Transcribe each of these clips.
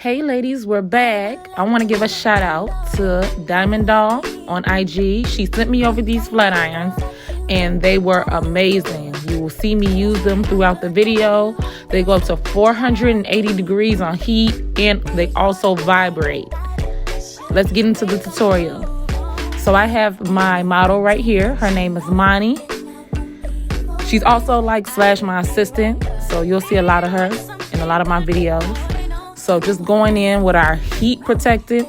Hey ladies, we're back. I want to give a shout out to Diamond Doll on IG. She sent me over these flat irons and they were amazing. You will see me use them throughout the video. They go up to 480 degrees on heat and they also vibrate. Let's get into the tutorial. So I have my model right here. Her name is Mani. She's also like / my assistant, so you'll see a lot of her in a lot of my videos. So just going in with our heat protectant.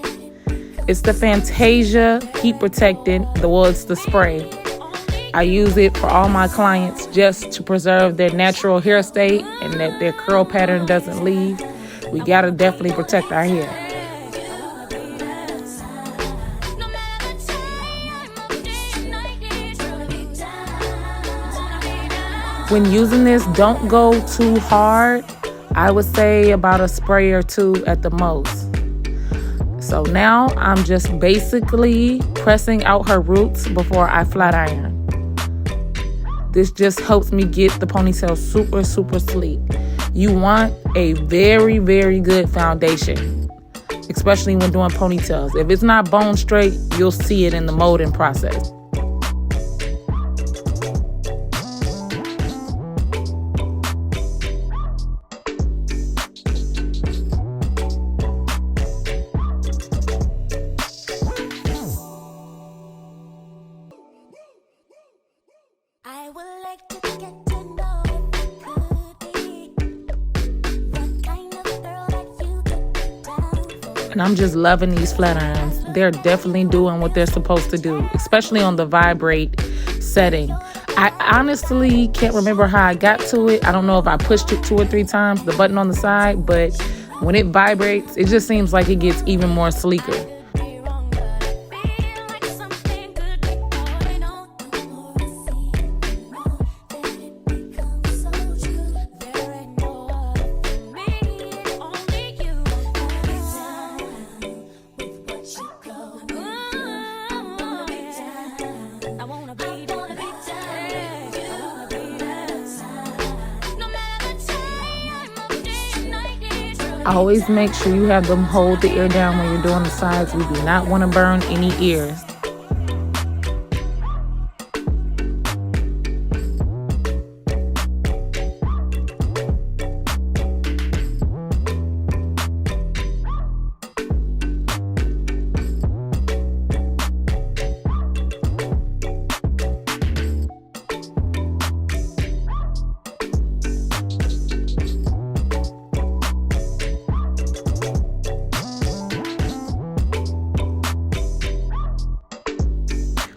It's the Fantasia heat protectant. It's the spray. I use it for all my clients just to preserve their natural hair state and that their curl pattern doesn't leave. We gotta definitely protect our hair. When using this, don't go too hard. I would say about a spray or two at the most. So now I'm just basically pressing out her roots before I flat iron. This just helps me get the ponytail super sleek. You want a very good foundation, especially when doing ponytails. If it's not bone straight, you'll see it in the molding process. And I'm just loving these flat irons. They're definitely doing what they're supposed to do, especially on the vibrate setting. I honestly can't remember how I got to it. I don't know if I pushed it 2 or 3 times, the button on the side, but when it vibrates, it just seems like it gets even more sleeker. Always make sure you have them hold the ear down when you're doing the sides. We do not want to burn any ears.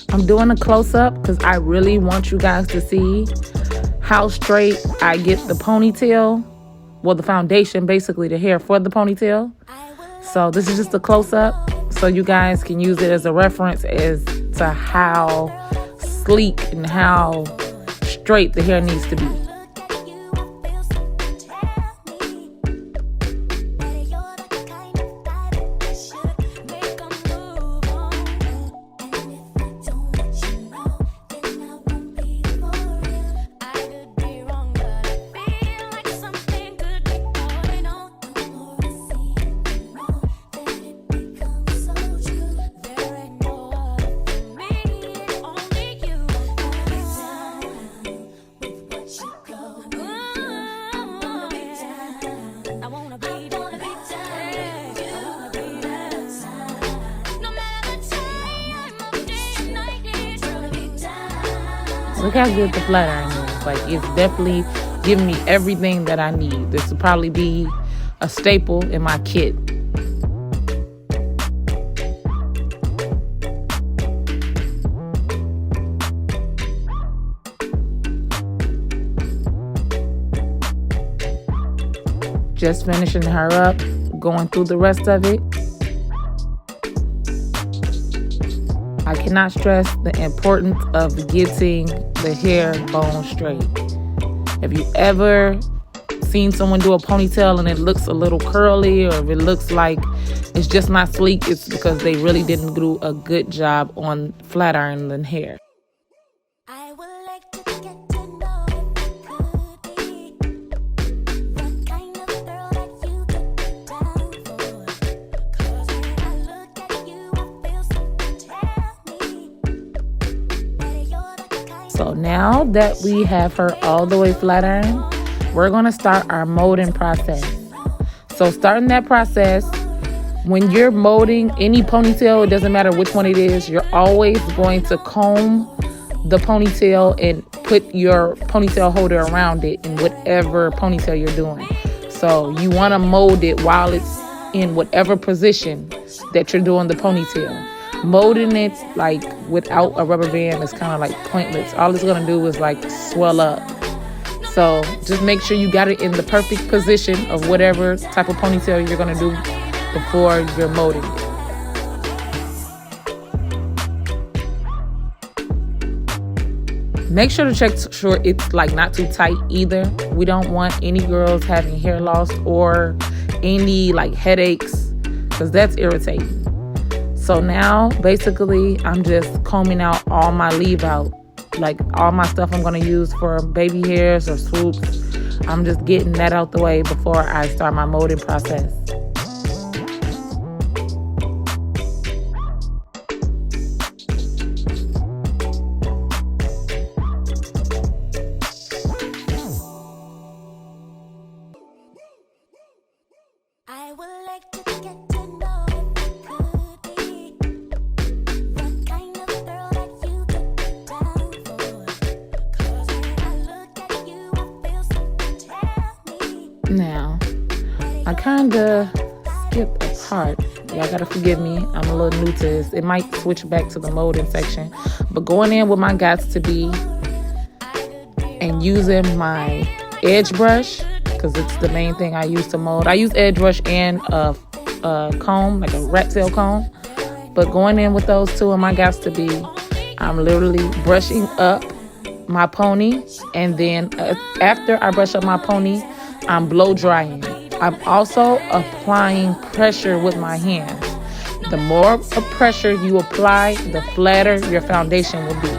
I'm doing a close-up because I really want you guys to see how straight I get the ponytail. Well, the foundation, basically the hair for the ponytail. So this is just a close-up so you guys can use it as a reference as to how sleek and how straight the hair needs to be. Look how good the flat iron is. Like, it's definitely giving me everything that I need. This will probably be a staple in my kit. Just finishing her up, going through the rest of it. I cannot stress the importance of getting the hair bone straight. If you ever seen someone do a ponytail and it looks a little curly, or if it looks like it's just not sleek, it's because they really didn't do a good job on flat ironing the hair. So now that we have her all the way flat ironed, we're going to start our molding process. So starting that process, when you're molding any ponytail, it doesn't matter which one it is, you're always going to comb the ponytail and put your ponytail holder around it in whatever ponytail you're doing. So you want to mold it while it's in whatever position that you're doing the ponytail. Molding it like without a rubber band is kind of like pointless. All it's going to do is like swell up. So just make sure you got it in the perfect position of whatever type of ponytail you're going to do before you're molding it. Make sure to check sure it's like not too tight either. We don't want any girls having hair loss or any like headaches, because that's irritating. So now basically I'm just combing out all my leave out, like all my stuff I'm going to use for baby hairs or swoops. I'm just getting that out the way before I start my molding process. Now, I kind of skipped a part. Y'all gotta forgive me. I'm a little new to this. It might switch back to the molding section. But going in with my Gots to Be and using my edge brush, because it's the main thing I use to mold. I use edge brush and a comb, like a rat tail comb. But going in with those two in my Gots to Be, I'm literally brushing up my pony. And then after I brush up my pony, I'm blow drying. I'm also applying pressure with my hands. The more of pressure you apply, the flatter your foundation will be.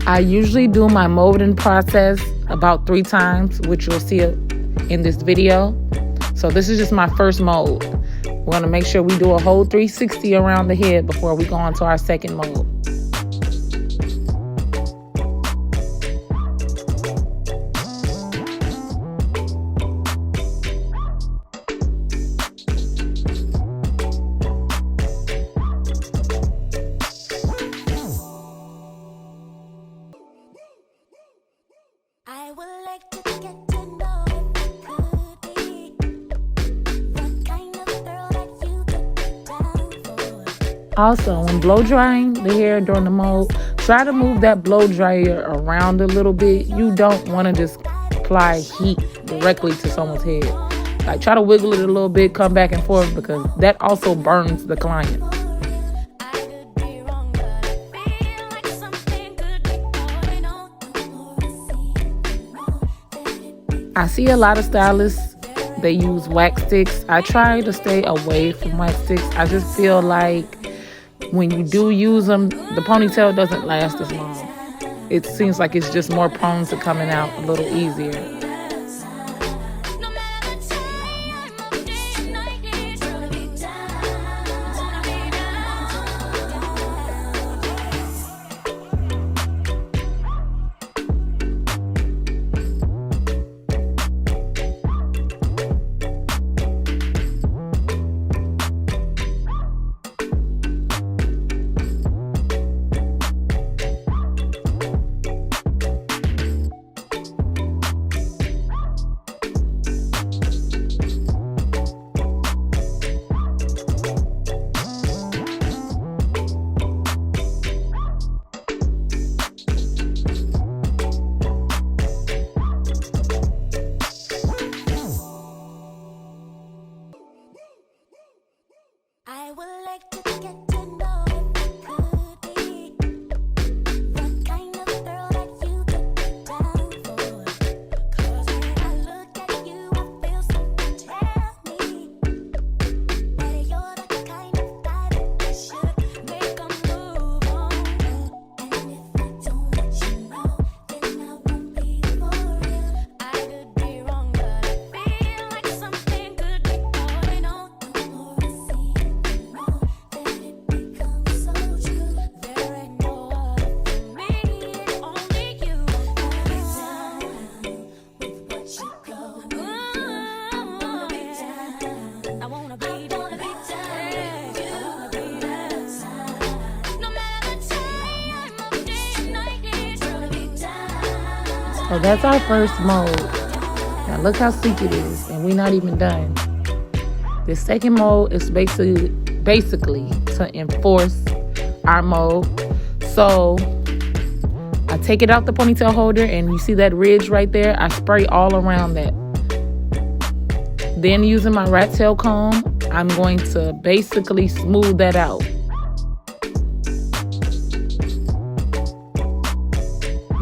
I usually do my molding process about 3 times, which you'll see in this video. So this is just my first mold. We're going to make sure we do a whole 360 around the head before we go on to our second mold. Also, when blow drying the hair during the mold, try to move that blow dryer around a little bit. You don't want to just apply heat directly to someone's head. Like, try to wiggle it a little bit, come back and forth, because that also burns the client. I see a lot of stylists, they use wax sticks. I try to stay away from wax sticks. I just feel like when you do use them, the ponytail doesn't last as long. It seems like it's just more prone to coming out a little easier. So that's our first mode. Now look how sleek it is, and we're not even done. The second mode is basically to enforce our mode. So I take it out the ponytail holder, and you see that ridge right there? I spray all around that. Then using my rat tail comb, I'm going to basically smooth that out.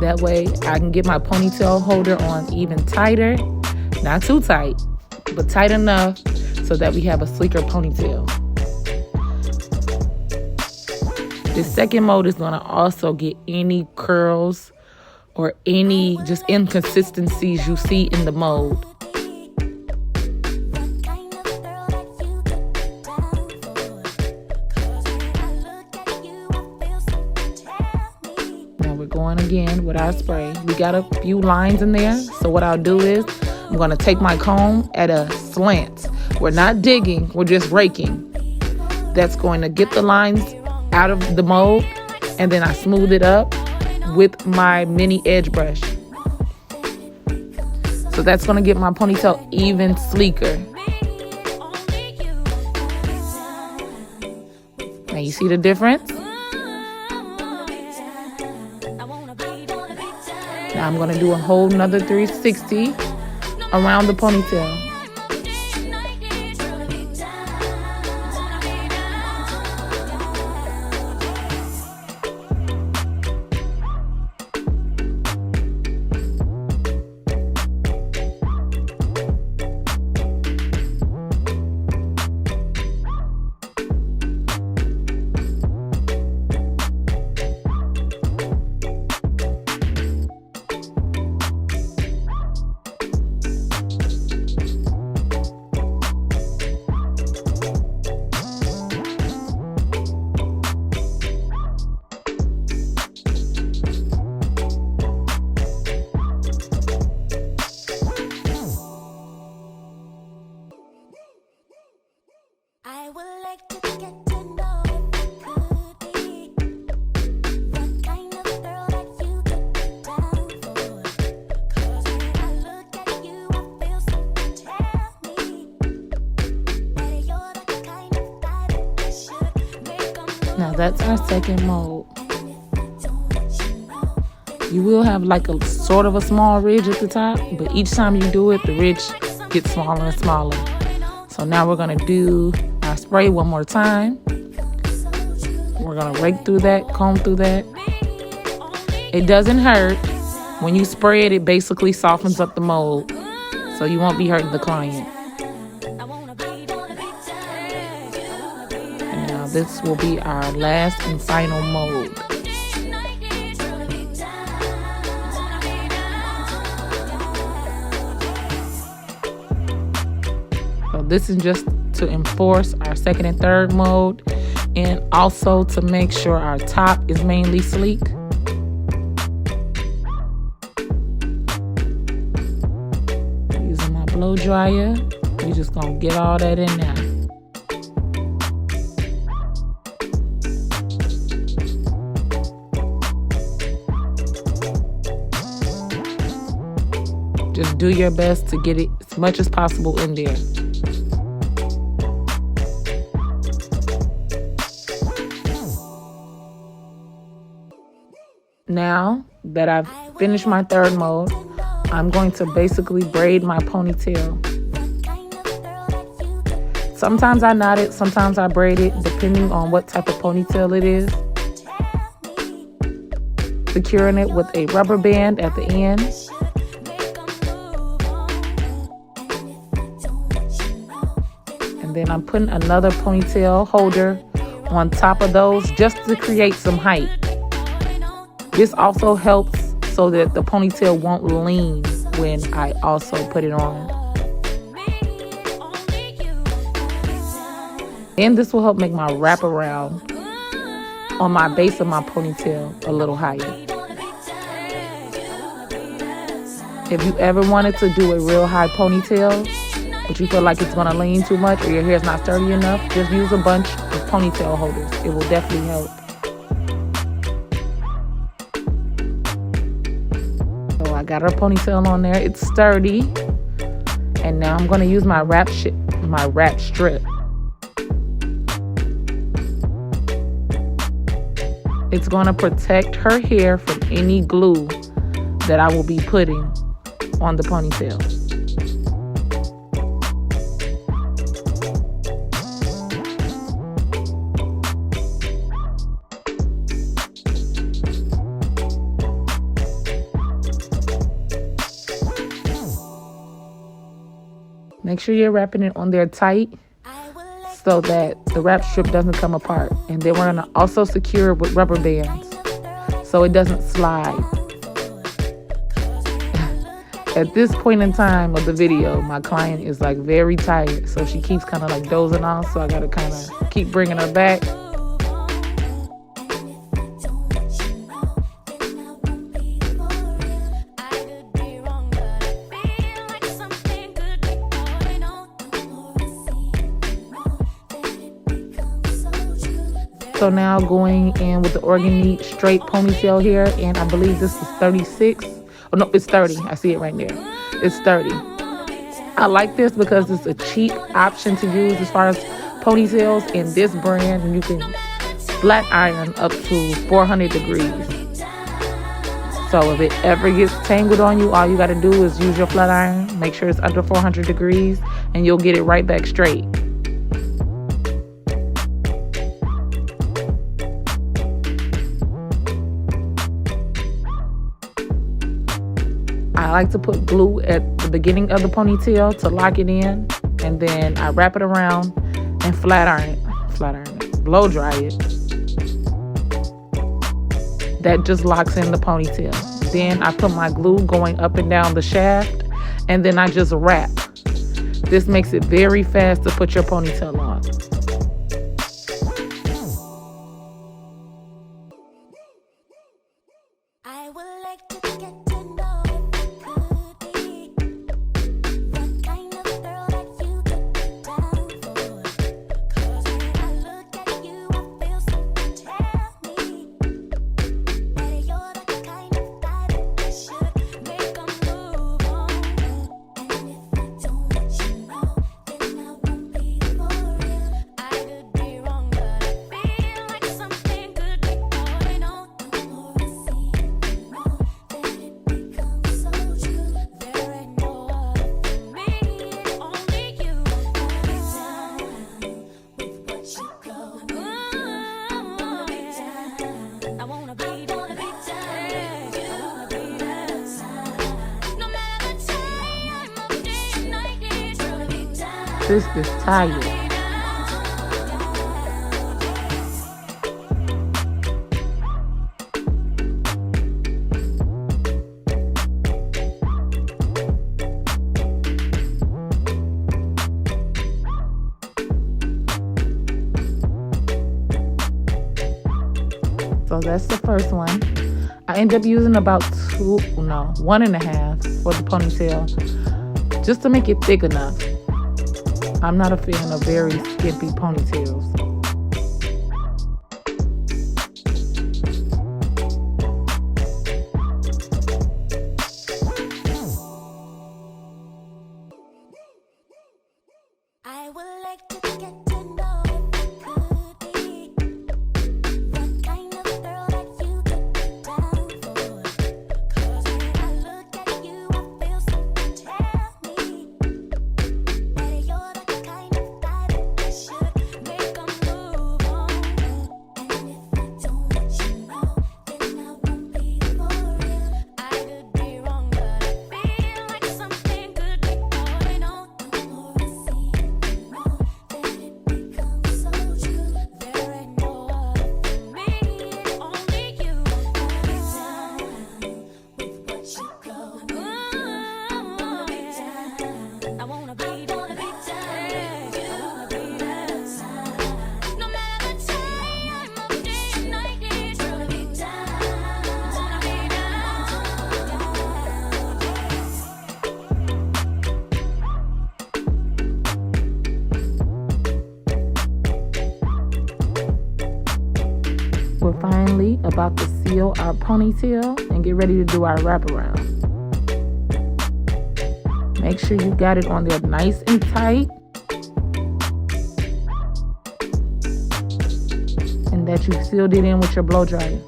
That way I can get my ponytail holder on even tighter. Not too tight, but tight enough so that we have a sleeker ponytail. The second mode is going to also get any curls or any just inconsistencies you see in the mode. Now we're going again with our spray. We got a few lines in there. So what I'll do is I'm going to take my comb at a slant. We're not digging, we're just raking. That's going to get the lines out of the mold, and then I smooth it up with my mini edge brush. So that's going to get my ponytail even sleeker. Now you see the difference? Now I'm going to do a whole nother 360 around the ponytail. Now that's our second mode. You will have like a sort of a small ridge at the top, but each time you do it, the ridge gets smaller and smaller. So now we're gonna do our spray one more time. We're gonna rake through that, comb through that. It doesn't hurt. When you spray it, it basically softens up the mold, so you won't be hurting the client. And now this will be our last and final mode. So this is just to enforce our second and third mode, and also to make sure our top is mainly sleek. Using my blow dryer, we're just gonna get all that in there. Just do your best to get it as much as possible in there. Now that I've finished my third mode, I'm going to basically braid my ponytail. Sometimes I knot it, sometimes I braid it, depending on what type of ponytail it is. Securing it with a rubber band at the end. And then I'm putting another ponytail holder on top of those just to create some height. This also helps so that the ponytail won't lean when I also put it on. And this will help make my wraparound on my base of my ponytail a little higher. If you ever wanted to do a real high ponytail, but you feel like it's gonna lean too much or your hair's not sturdy enough, just use a bunch of ponytail holders. It will definitely help. So I got our ponytail on there. It's sturdy. And now I'm going to use my wrap strip. It's going to protect her hair from any glue that I will be putting on the ponytail. Make sure you're wrapping it on there tight so that the wrap strip doesn't come apart. And then we're going to also secure it with rubber bands so it doesn't slide. At this point in time of the video, my client is like very tired, so she keeps kind of like dozing off, so I got to kind of keep bringing her back. So now going in with the Organic straight ponytail here, and I believe this is 36. Oh no, it's 30. I see it right there. It's 30. I like this because it's a cheap option to use as far as ponytails in this brand, and you can flat iron up to 400 degrees. So if it ever gets tangled on you, all you got to do is use your flat iron. Make sure it's under 400 degrees, and you'll get it right back straight. I like to put glue at the beginning of the ponytail to lock it in, and then I wrap it around and flat iron it, blow dry it. That just locks in the ponytail. Then I put my glue going up and down the shaft, and then I just wrap. This makes it very fast to put your ponytail on. This is tired. So that's the first one. I end up using about 1.5 for the ponytail, just to make it thick enough. I'm not a fan of very skimpy ponytails. We're finally about to seal our ponytail and get ready to do our wraparound. Make sure you got it on there nice and tight. And that you sealed it in with your blow dryer.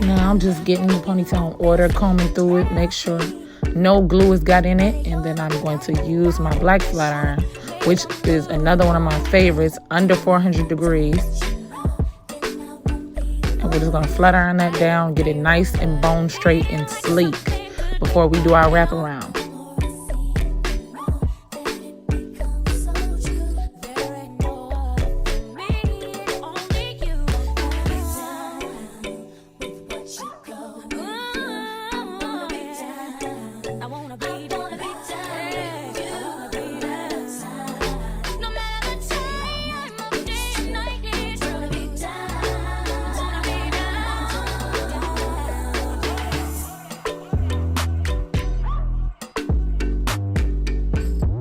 Now I'm just getting the ponytail in order, combing through it, make sure no glue has got in it, and then I'm going to use my black flat iron, which is another one of my favorites, under 400 degrees. And we're just going to flat iron that down, get it nice and bone straight and sleek before we do our wraparound.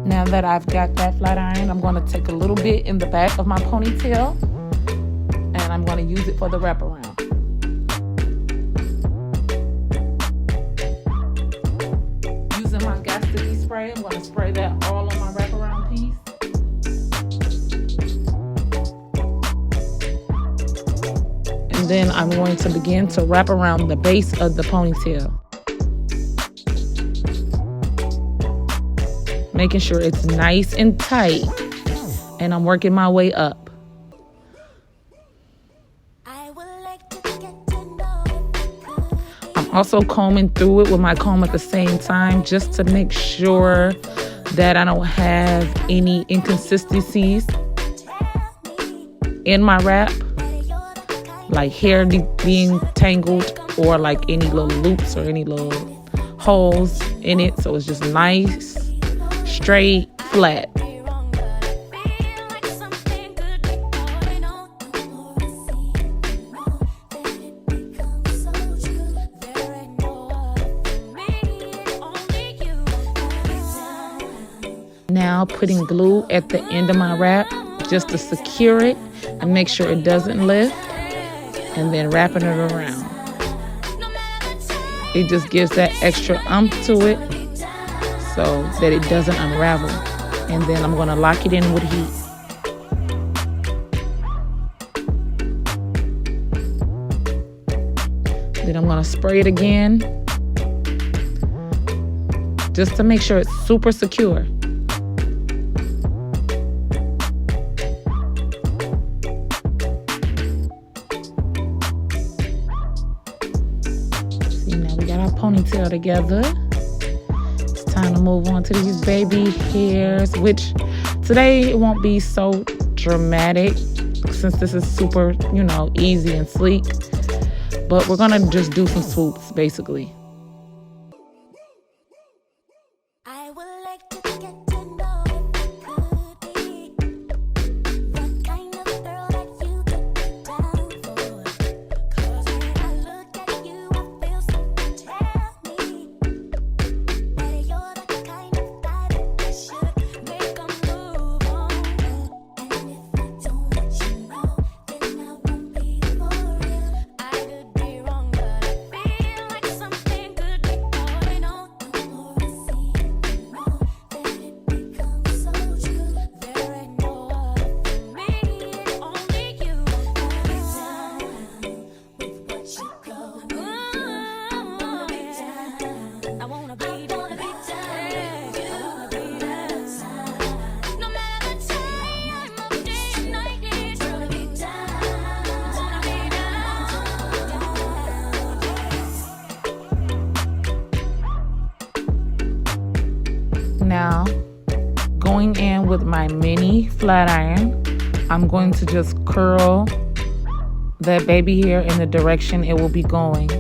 Now that I've got that flat iron, I'm going to take a little bit in the back of my ponytail and I'm going to use it for the wraparound. Using my gas sticky spray, I'm going to spray that all on my wraparound piece. And then I'm going to begin to wrap around the base of the ponytail. Making sure it's nice and tight, and I'm working my way up. I'm also combing through it with my comb at the same time, just to make sure that I don't have any inconsistencies in my wrap, like hair being tangled or like any little loops or any little holes in it. So it's just nice, straight, flat. Now putting glue at the end of my wrap just to secure it and make sure it doesn't lift, and then wrapping it around. It just gives that extra umph to it so that it doesn't unravel. And then I'm going to lock it in with heat. Then I'm going to spray it again just to make sure it's super secure. See, now we got our ponytail together. Time to move on to these baby hairs, which today it won't be so dramatic since this is super, easy and sleek. But we're gonna just do some swoops, basically. Now, going in with my mini flat iron, I'm going to just curl that baby hair in the direction it will be going.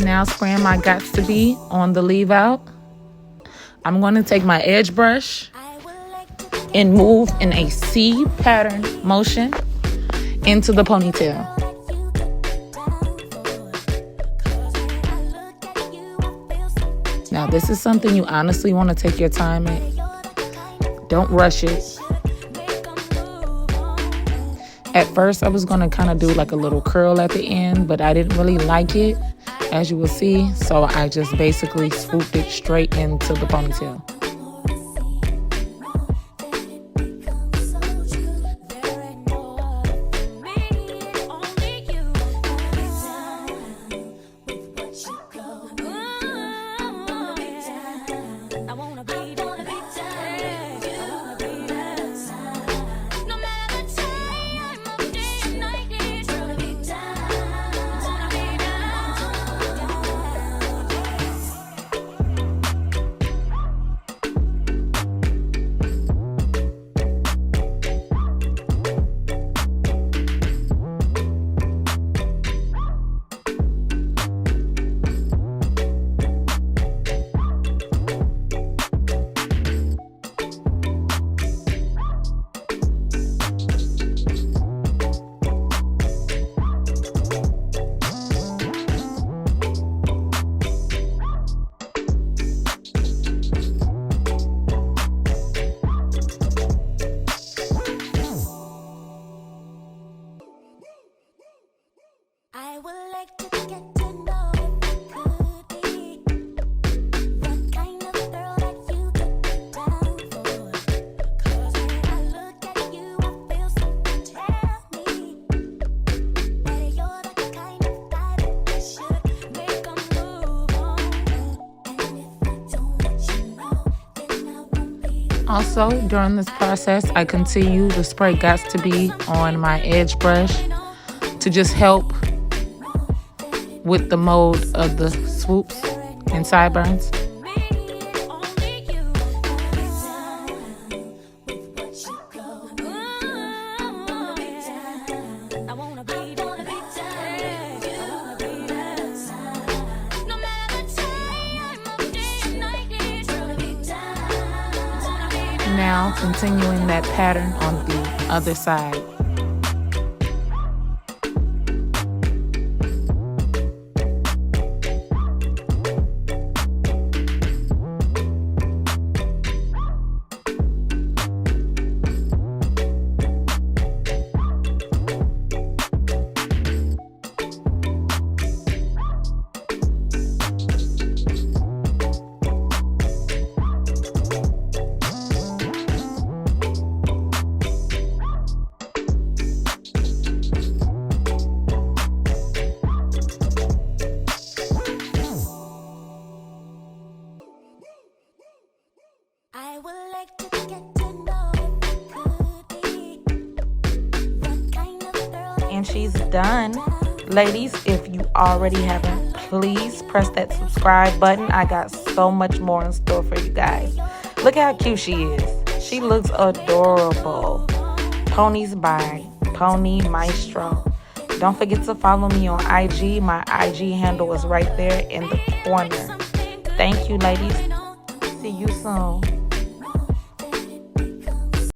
Now spraying my Gots to Be on the leave out. I'm going to take my edge brush and move in a C pattern motion into the ponytail. Now this is something you honestly want to take your time in. Don't rush it. At first I was going to kind of do like a little curl at the end, but I didn't really like it, as you will see, so I just basically swooped it straight into the ponytail. Also, during this process, I continue to spray Gots to Be on my edge brush to just help with the mode of the swoops and sideburns. Now continuing that pattern on the other side. And she's done. Ladies, if you already haven't, please press that subscribe button. I got so much more in store for you guys. Look how cute she is. She looks adorable. Ponies by Pony Maestro. Don't forget to follow me on IG. My IG handle is right there in the corner. Thank you, ladies. See you soon.